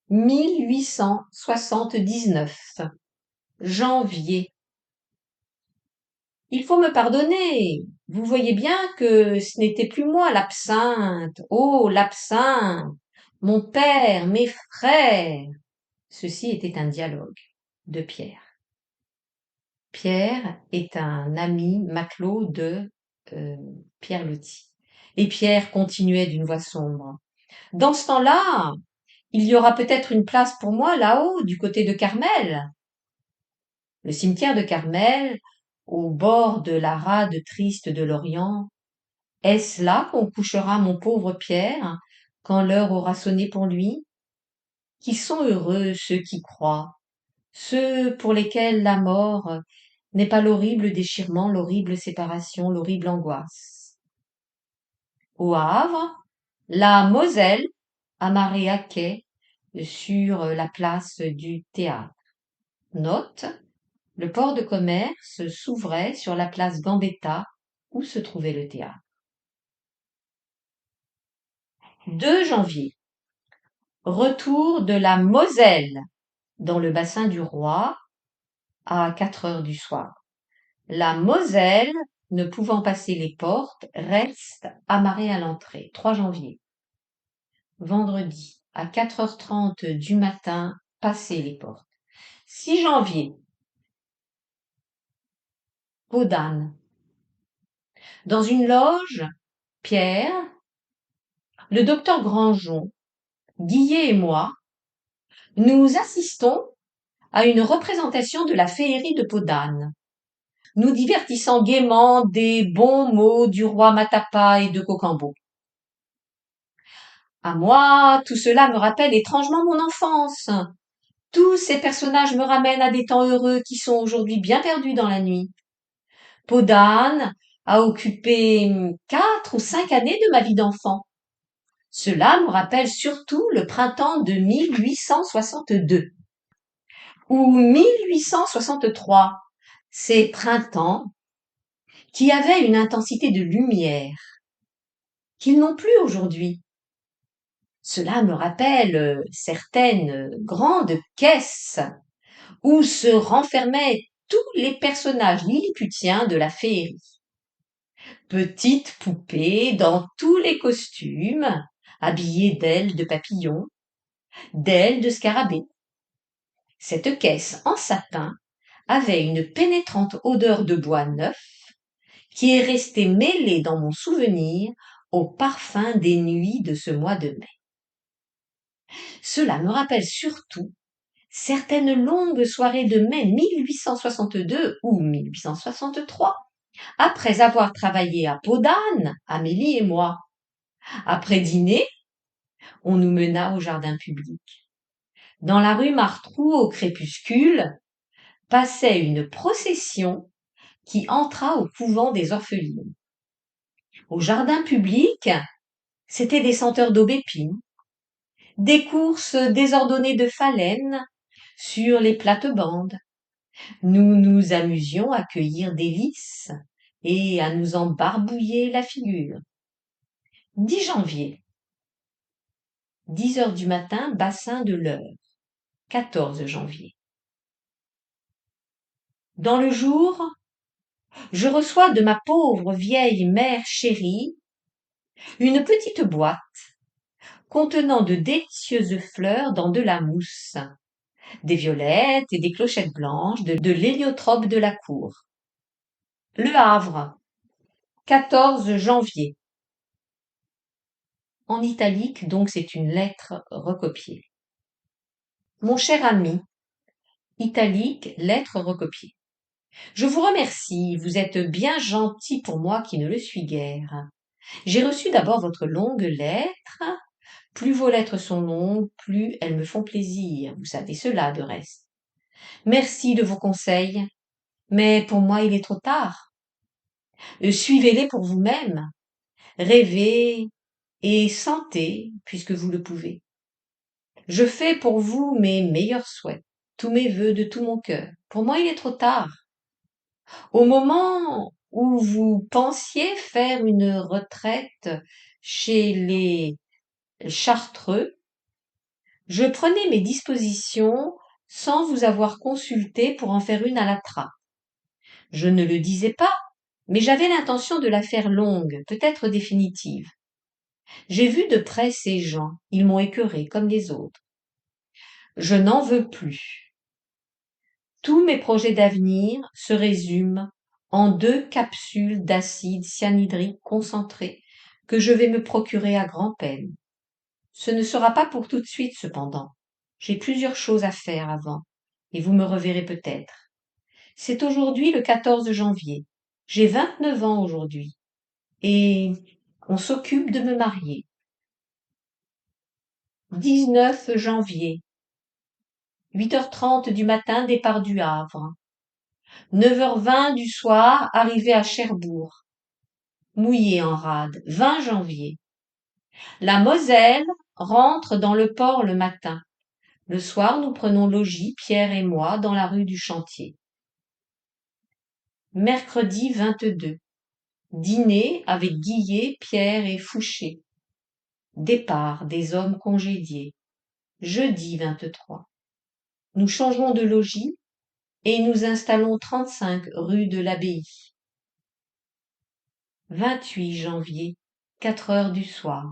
1879. Janvier. Il faut me pardonner. Vous voyez bien que ce n'était plus moi l'absinthe. Oh, l'absinthe! Mon père, mes frères! Ceci était un dialogue de Pierre. Pierre est un ami matelot de Pierre Loti. Et Pierre continuait d'une voix sombre. Dans ce temps-là, il y aura peut-être une place pour moi là-haut, du côté de Carmel. Le cimetière de Carmel, au bord de la rade triste de l'Orient, est-ce là qu'on couchera mon pauvre Pierre quand l'heure aura sonné pour lui? Qui sont heureux ceux qui croient, ceux pour lesquels la mort n'est pas l'horrible déchirement, l'horrible séparation, l'horrible angoisse. Au Havre, la Moselle, amarrée à quai sur la place du théâtre. Note: le port de commerce s'ouvrait sur la place Gambetta où se trouvait le théâtre. 2 janvier. Retour de la Moselle dans le bassin du Roi à 4 heures du soir. La Moselle, ne pouvant passer les portes, reste amarrée à l'entrée. 3 janvier. Vendredi, à 4h30 du matin, passer les portes. 6 janvier. Peau d'âne. Dans une loge, Pierre, le docteur Grandjon, Guillet et moi, nous assistons à une représentation de la féerie de Peau d'âne, nous divertissant gaiement des bons mots du roi Matapa et de Cocambo. À moi, tout cela me rappelle étrangement mon enfance. Tous ces personnages me ramènent à des temps heureux qui sont aujourd'hui bien perdus dans la nuit. Peau d'âne a occupé 4 ou 5 années de ma vie d'enfant. Cela me rappelle surtout le printemps de 1862 ou 1863, ces printemps qui avaient une intensité de lumière qu'ils n'ont plus aujourd'hui. Cela me rappelle certaines grandes caisses où se renfermaient tous les personnages lilliputiens de la féerie. Petites poupées dans tous les costumes, habillées d'ailes de papillons, d'ailes de scarabées. Cette caisse en satin avait une pénétrante odeur de bois neuf qui est restée mêlée dans mon souvenir au parfum des nuits de ce mois de mai. Cela me rappelle surtout certaines longues soirées de mai 1862 ou 1863, après avoir travaillé à Peau d'âne, Amélie et moi. Après dîner, on nous mena au jardin public. Dans la rue Martrou, au crépuscule, passait une procession qui entra au couvent des orphelines. Au jardin public, c'étaient des senteurs d'aubépine, des courses désordonnées de phalènes sur les plates-bandes. Nous nous amusions à cueillir des lys et à nous en barbouiller la figure. 10 janvier. 10 heures du matin, bassin de l'Eure. 14 janvier. Dans le jour, je reçois de ma pauvre vieille mère chérie une petite boîte contenant de délicieuses fleurs dans de la mousse, des violettes et des clochettes blanches, de l'héliotrope de la cour. Le Havre, 14 janvier. En italique, donc c'est une lettre recopiée. Mon cher ami, italique, lettre recopiée. Je vous remercie, vous êtes bien gentil pour moi qui ne le suis guère. J'ai reçu d'abord votre longue lettre. Plus vos lettres sont longues, plus elles me font plaisir. Vous savez cela, de reste. Merci de vos conseils, mais pour moi il est trop tard. Suivez-les pour vous-même. Rêvez et sentez, puisque vous le pouvez. Je fais pour vous mes meilleurs souhaits, tous mes vœux de tout mon cœur. Pour moi il est trop tard. Au moment où vous pensiez faire une retraite chez les Chartreux, Je prenais mes dispositions sans vous avoir consulté pour en faire une à la trappe. Je ne le disais pas, mais j'avais l'intention de la faire longue, peut-être définitive. J'ai vu de près ces gens, ils m'ont écœuré comme les autres. Je n'en veux plus. Tous mes projets d'avenir se résument en 2 capsules d'acide cyanhydrique concentré que je vais me procurer à grand-peine. Ce ne sera pas pour tout de suite cependant. J'ai plusieurs choses à faire avant, et vous me reverrez peut-être. C'est aujourd'hui le 14 janvier. J'ai 29 ans aujourd'hui, et on s'occupe de me marier. 19 janvier. 8h30 du matin, départ du Havre. 9h20 du soir, arrivée à Cherbourg. Mouillé en rade. 20 janvier. La Moselle rentre dans le port le matin. Le soir, nous prenons logis, Pierre et moi, dans la rue du Chantier. Mercredi 22. Dîner avec Guillet, Pierre et Fouché. Départ des hommes congédiés. Jeudi 23. Nous changeons de logis et nous installons 35 rue de l'Abbaye. 28 janvier, 4 heures du soir.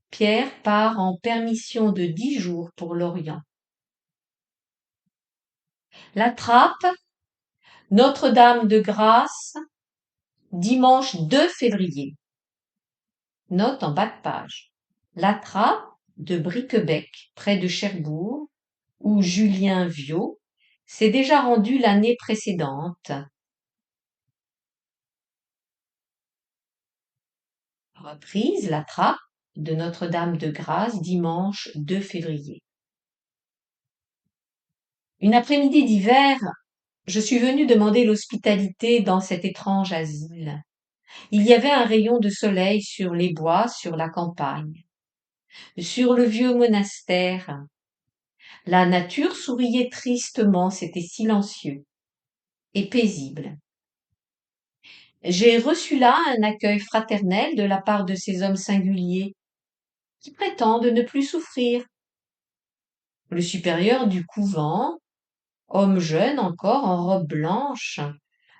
Pierre part en permission de 10 jours pour l'Orient. La Trappe, Notre-Dame de Grâce, dimanche 2 février. Note en bas de page. La Trappe de Briquebec, près de Cherbourg, où Julien Viau s'est déjà rendu l'année précédente. Reprise, La Trappe de Notre-Dame de Grâce, dimanche 2 février. Une après-midi d'hiver, je suis venue demander l'hospitalité dans cet étrange asile. Il y avait un rayon de soleil sur les bois, sur la campagne, sur le vieux monastère. La nature souriait tristement, c'était silencieux et paisible. J'ai reçu là un accueil fraternel de la part de ces hommes singuliers qui prétendent ne plus souffrir. Le supérieur du couvent, homme jeune encore en robe blanche,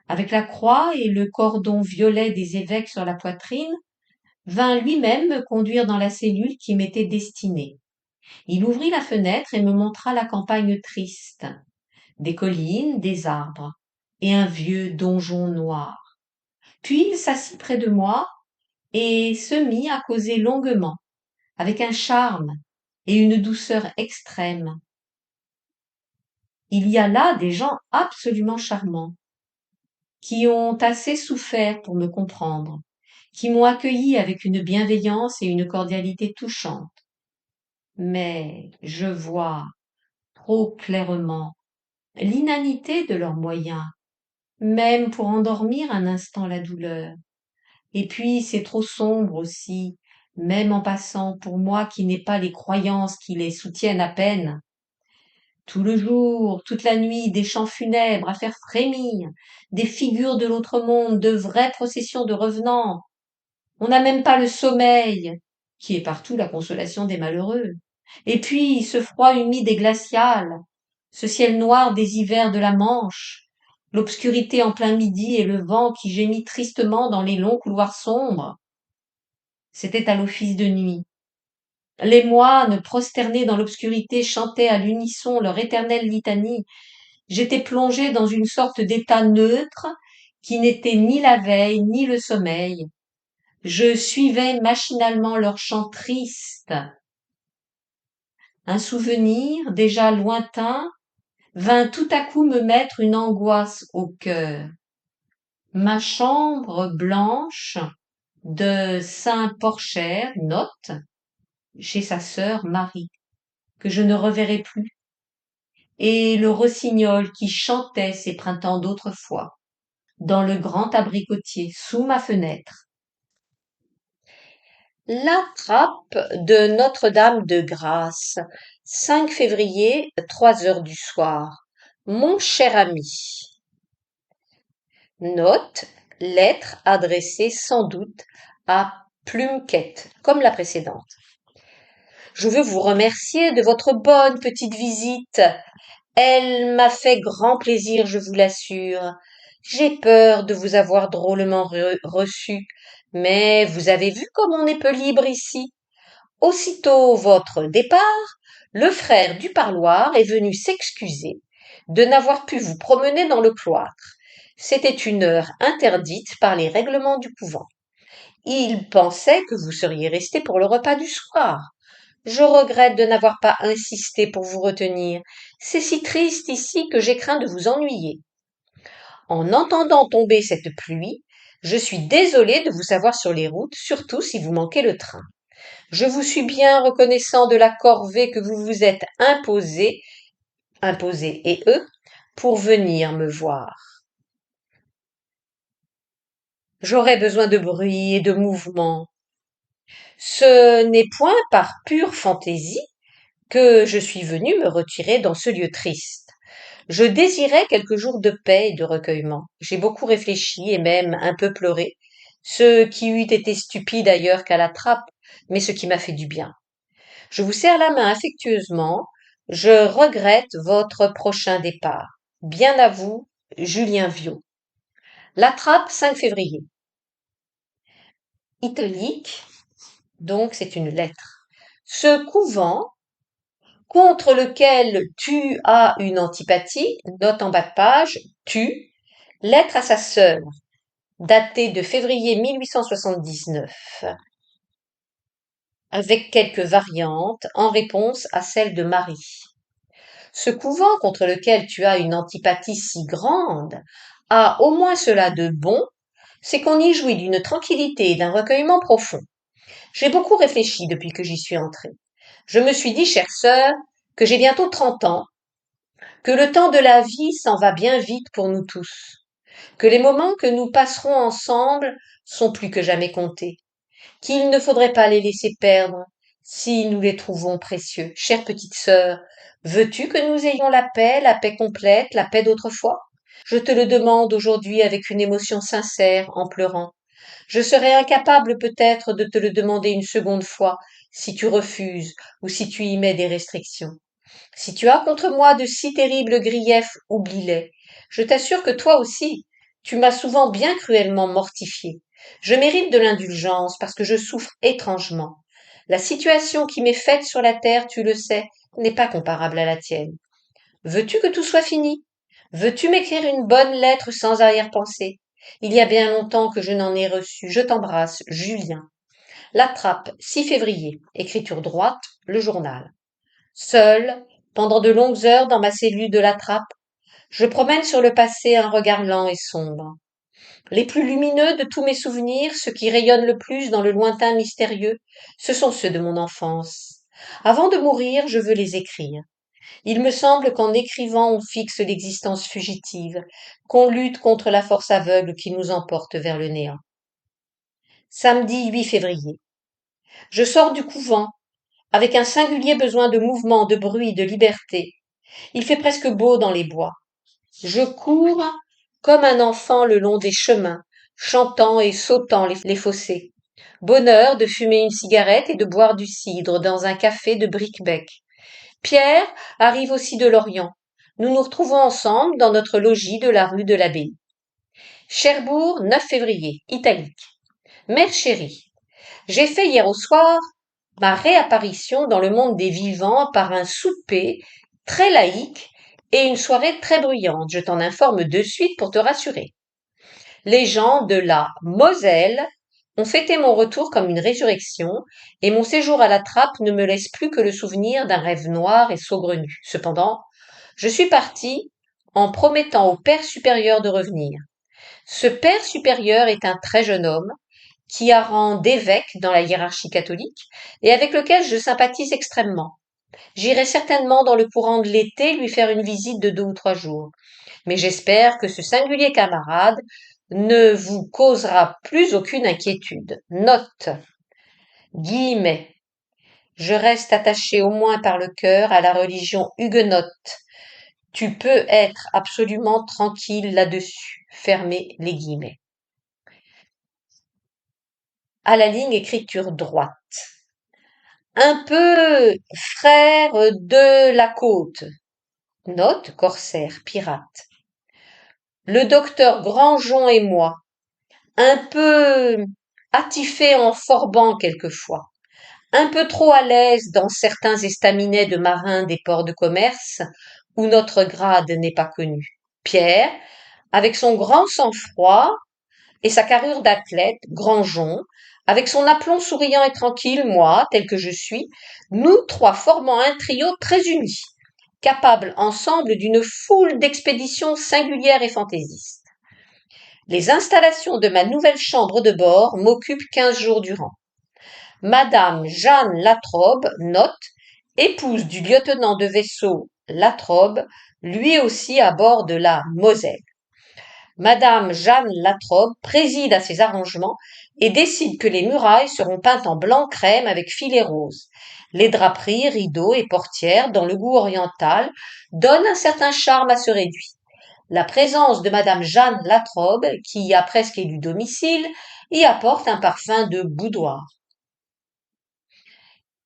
avec la croix et le cordon violet des évêques sur la poitrine, vint lui-même me conduire dans la cellule qui m'était destinée. Il ouvrit la fenêtre et me montra la campagne triste, des collines, des arbres et un vieux donjon noir. Puis il s'assit près de moi et se mit à causer longuement, avec un charme et une douceur extrême. Il y a là des gens absolument charmants, qui ont assez souffert pour me comprendre, qui m'ont accueilli avec une bienveillance et une cordialité touchantes. Mais je vois trop clairement l'inanité de leurs moyens, même pour endormir un instant la douleur. Et puis c'est trop sombre aussi, même en passant pour moi qui n'ai pas les croyances qui les soutiennent à peine. Tout le jour, toute la nuit, des chants funèbres à faire frémir, des figures de l'autre monde, de vraies processions de revenants. On n'a même pas le sommeil, qui est partout la consolation des malheureux. Et puis ce froid humide et glacial, ce ciel noir des hivers de la Manche, l'obscurité en plein midi et le vent qui gémit tristement dans les longs couloirs sombres. C'était à l'office de nuit. Les moines, prosternés dans l'obscurité, chantaient à l'unisson leur éternelle litanie. J'étais plongée dans une sorte d'état neutre qui n'était ni la veille ni le sommeil. Je suivais machinalement leurs chants tristes. Un souvenir, déjà lointain, vint tout à coup me mettre une angoisse au cœur. Ma chambre blanche de Saint-Porcher, note, chez sa sœur Marie, que je ne reverrai plus, et le rossignol qui chantait ses printemps d'autrefois, dans le grand abricotier, sous ma fenêtre. La Trappe de Notre-Dame de Grâce, 5 février, 3 heures du soir. Mon cher ami. Note, lettre adressée sans doute à Pluquette, comme la précédente. Je veux vous remercier de votre bonne petite visite. Elle m'a fait grand plaisir, je vous l'assure. J'ai peur de vous avoir drôlement reçu, mais vous avez vu comme on est peu libre ici. Aussitôt votre départ, le frère du parloir est venu s'excuser de n'avoir pu vous promener dans le cloître. C'était une heure interdite par les règlements du couvent. Il pensait que vous seriez resté pour le repas du soir. Je regrette de n'avoir pas insisté pour vous retenir. C'est si triste ici que j'ai craint de vous ennuyer. En entendant tomber cette pluie, je suis désolée de vous savoir sur les routes, surtout si vous manquez le train. Je vous suis bien reconnaissant de la corvée que vous vous êtes imposée et eux, pour venir me voir. J'aurais besoin de bruit et de mouvement. Ce n'est point par pure fantaisie que je suis venue me retirer dans ce lieu triste. Je désirais quelques jours de paix et de recueillement. J'ai beaucoup réfléchi et même un peu pleuré, ce qui eût été stupide ailleurs qu'à la trappe, mais ce qui m'a fait du bien. Je vous serre la main affectueusement. Je regrette votre prochain départ. Bien à vous, Julien Viau. La trappe, 5 février. Italique, donc c'est une lettre. Ce couvent, contre lequel tu as une antipathie, note en bas de page, tu, lettre à sa sœur, datée de février 1879, avec quelques variantes en réponse à celle de Marie. Ce couvent contre lequel tu as une antipathie si grande a au moins cela de bon, c'est qu'on y jouit d'une tranquillité et d'un recueillement profond. J'ai beaucoup réfléchi depuis que j'y suis entrée. Je me suis dit, chère sœur, que j'ai bientôt 30 ans, que le temps de la vie s'en va bien vite pour nous tous, que les moments que nous passerons ensemble sont plus que jamais comptés, qu'il ne faudrait pas les laisser perdre si nous les trouvons précieux. Chère petite sœur, veux-tu que nous ayons la paix complète, la paix d'autrefois? Je te le demande aujourd'hui avec une émotion sincère, en pleurant. Je serais incapable peut-être de te le demander une seconde fois, si tu refuses ou si tu y mets des restrictions. Si tu as contre moi de si terribles griefs, oublie-les. Je t'assure que toi aussi, tu m'as souvent bien cruellement mortifié. Je mérite de l'indulgence parce que je souffre étrangement. La situation qui m'est faite sur la terre, tu le sais, n'est pas comparable à la tienne. Veux-tu que tout soit fini? Veux-tu m'écrire une bonne lettre sans arrière-pensée? Il y a bien longtemps que je n'en ai reçu. Je t'embrasse, Julien. La Trappe, 6 février. Écriture droite, le journal. Seul, pendant de longues heures dans ma cellule de la Trappe, je promène sur le passé un regard lent et sombre. Les plus lumineux de tous mes souvenirs, ceux qui rayonnent le plus dans le lointain mystérieux, ce sont ceux de mon enfance. Avant de mourir, je veux les écrire. Il me semble qu'en écrivant on fixe l'existence fugitive, qu'on lutte contre la force aveugle qui nous emporte vers le néant. Samedi 8 février. Je sors du couvent, avec un singulier besoin de mouvement, de bruit, de liberté. Il fait presque beau dans les bois. Je cours comme un enfant le long des chemins, chantant et sautant les fossés. Bonheur de fumer une cigarette et de boire du cidre dans un café de bric-bec. Pierre arrive aussi de Lorient. Nous nous retrouvons ensemble dans notre logis de la rue de l'Abbaye. Cherbourg, 9 février, italique. Mère chérie, j'ai fait hier au soir ma réapparition dans le monde des vivants par un souper très laïque et une soirée très bruyante. Je t'en informe de suite pour te rassurer. Les gens de la Moselle ont fêté mon retour comme une résurrection, et mon séjour à la Trappe ne me laisse plus que le souvenir d'un rêve noir et saugrenu. Cependant, je suis partie en promettant au Père supérieur de revenir. Ce Père supérieur est un très jeune homme qui a rang d'évêque dans la hiérarchie catholique et avec lequel je sympathise extrêmement. J'irai certainement dans le courant de l'été lui faire une visite de 2 ou 3 jours. Mais j'espère que ce singulier camarade ne vous causera plus aucune inquiétude. Note. Guillemets. Je reste attaché au moins par le cœur à la religion huguenote. Tu peux être absolument tranquille là-dessus. Fermez les guillemets. À la ligne écriture droite. un peu frère de la côte. Note corsaire, pirate. Le docteur Grandjon et moi, un peu attifés en forbant quelquefois, un peu trop à l'aise dans certains estaminets de marins des ports de commerce où notre grade n'est pas connu. Pierre, avec son grand sang-froid et sa carrure d'athlète, Grandjon, avec son aplomb souriant et tranquille, moi, tel que je suis, nous trois formant un trio très uni, capable ensemble d'une foule d'expéditions singulières et fantaisistes. Les installations de ma nouvelle chambre de bord m'occupent 15 jours durant. Madame Jeanne Latrobe, note, épouse du lieutenant de vaisseau Latrobe, lui aussi à bord de la Moselle. Madame Jeanne Latrobe préside à ces arrangements et décide que les murailles seront peintes en blanc crème avec filets roses. Les draperies, rideaux et portières, dans le goût oriental, donnent un certain charme à ce réduit. La présence de Madame Jeanne Latrobe, qui y a presque élu domicile, y apporte un parfum de boudoir.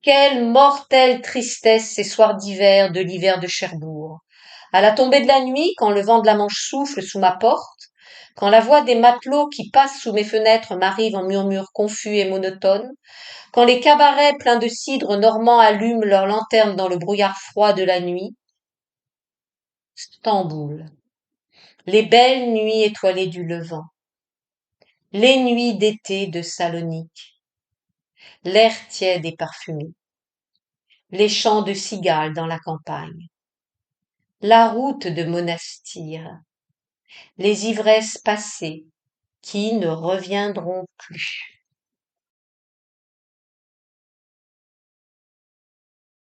Quelle mortelle tristesse ces soirs d'hiver de l'hiver de Cherbourg. À la tombée de la nuit, quand le vent de la Manche souffle sous ma porte, quand la voix des matelots qui passent sous mes fenêtres m'arrive en murmures confus et monotones, quand les cabarets pleins de cidre normand allument leurs lanternes dans le brouillard froid de la nuit, Stamboul, les belles nuits étoilées du Levant, les nuits d'été de Salonique, l'air tiède et parfumé, les chants de cigales dans la campagne, la route de Monastir, les ivresses passées qui ne reviendront plus.